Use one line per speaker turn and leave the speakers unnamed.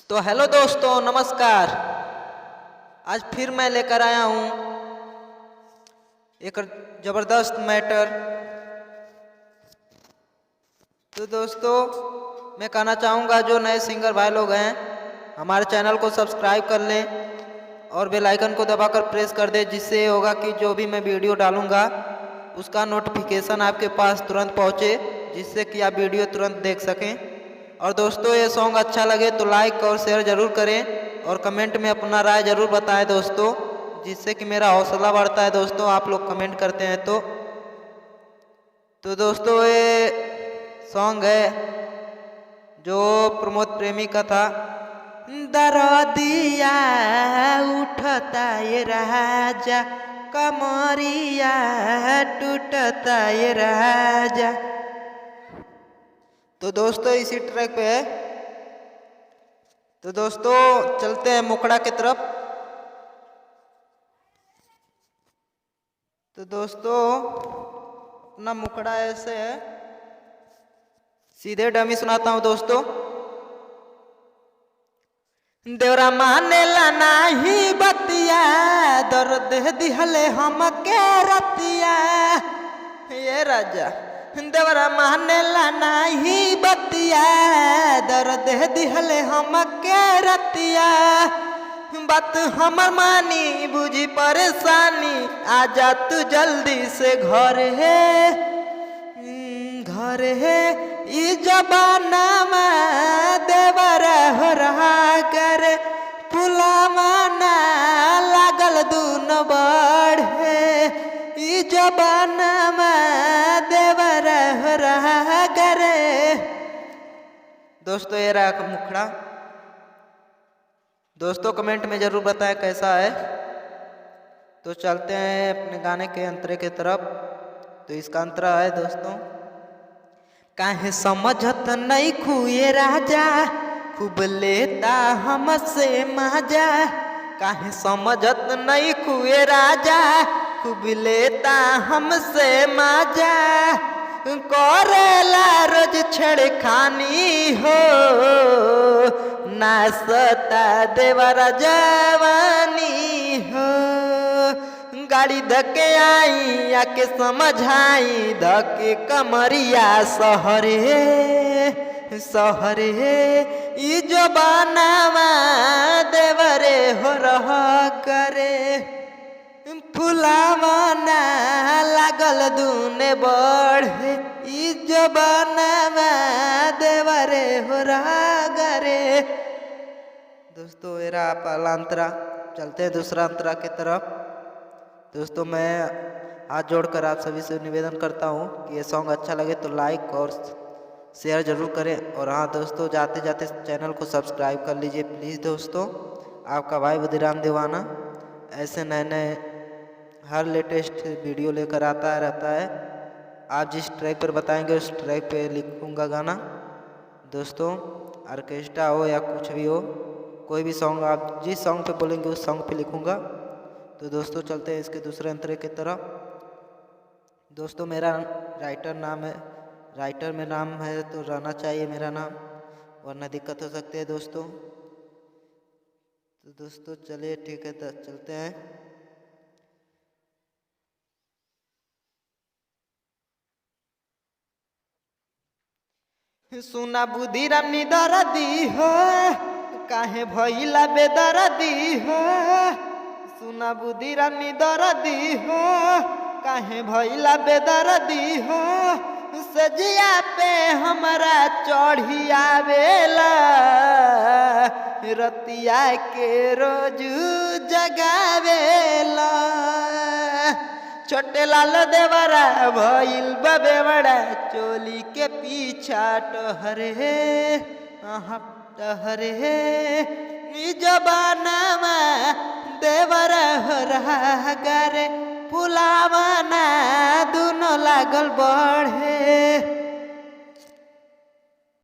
तो हेलो दोस्तों, नमस्कार। आज फिर मैं लेकर आया हूँ एक ज़बरदस्त मैटर। तो दोस्तों, मैं कहना चाहूँगा जो नए सिंगर भाई लोग हैं हमारे चैनल को सब्सक्राइब कर लें और बेल आइकन को दबाकर प्रेस कर दें, जिससे ये होगा कि जो भी मैं वीडियो डालूँगा उसका नोटिफिकेशन आपके पास तुरंत पहुँचे, जिससे कि आप वीडियो तुरंत देख सकें। और दोस्तों, ये सॉन्ग अच्छा लगे तो लाइक और शेयर ज़रूर करें और कमेंट में अपना राय ज़रूर बताएं दोस्तों, जिससे कि मेरा हौसला बढ़ता है दोस्तों, आप लोग कमेंट करते हैं तो दोस्तों, ये सॉन्ग है जो प्रमोद प्रेमी का था। दरदिया उठता ये राजा, कमरिया टूटता ये राजा। तो दोस्तों, इसी ट्रैक पे है। तो दोस्तों, चलते हैं मुखड़ा की तरफ। तो दोस्तों, अपना मुखड़ा ऐसे है, सीधे डमी सुनाता हूं दोस्तों। देवरा मानेला नाही बतिया, दर्द दिहले हम के रतिया ये राजा। देवरा मानेला नाही बतिया, दर्द दिहले हम के रतिया। बात हमर मानी बुझी परेशानी, आजा तू जल्दी से घर है ई जबाना में देवरा हो रहा करे। पुलावा ना लागल दून बढ़े, ई जबाना में देवरा हो रहा करे। दोस्तों, ये रहा मुखड़ा। दोस्तों, कमेंट में जरूर बताएं कैसा है। तो चलते हैं अपने गाने के अंतरे की तरफ। तो इसका अंतरा है दोस्तों। काहे समझत नहीं खुए राजा, खूब लेता हमसे मजा। काहे समझत नहीं खुए राजा, खूब लेता हमसे मजा। करेला रोज छेड़खानी हो, नासता देवरा जवानी हो। गाड़ी धके आई आके समझाई, धके कमरिया सहरे ई जबानावा देवरे हो रहा करे। फुलावा ना लागल दूने बढ़े, ई जबानावा देवरे हो रहा करे। दोस्तों, मेरा पहला अंतरा। चलते हैं दूसरा अंतरा की तरफ। दोस्तों, मैं हाथ जोड़कर आप सभी से निवेदन करता हूँ कि ये सॉन्ग अच्छा लगे तो लाइक और शेयर ज़रूर करें। और हाँ दोस्तों, जाते जाते चैनल को सब्सक्राइब कर लीजिए प्लीज़ दोस्तों। आपका भाई बुद्धिराम दीवाना ऐसे नए नए हर लेटेस्ट वीडियो लेकर आता रहता है। आप जिस ट्रैक पर बताएंगे उस ट्रैक पे लिखूँगा गाना दोस्तों। ऑर्केस्ट्रा हो या कुछ भी हो, कोई भी सॉन्ग आप जिस सॉन्ग पे बोलेंगे उस सॉन्ग पे लिखूँगा। तो दोस्तों, चलते हैं इसके दूसरे अंतरे की तरफ। दोस्तों, मेरा राइटर में नाम है तो रहना चाहिए मेरा नाम, वरना दिक्कत हो सकती है दोस्तों। तो दोस्तों, चलिए ठीक है, तो चलते हैं। सुना बुद्धिराम निदरदी हो, काहे भइला बेदरदी हो। सुना बुद्धिराम निदरदी हो, काहे भइला बेदरदी हो। सजिया पे हमरा चढ़ी आवेला, रतिया के रोज जगावेला। छोटे लाल देवरा भइल बेवड़ा, चोली के पीछा टहरे ई जबाना में देवरा हो रहा करे। पुलावा ना दुनो लागल बढ़े।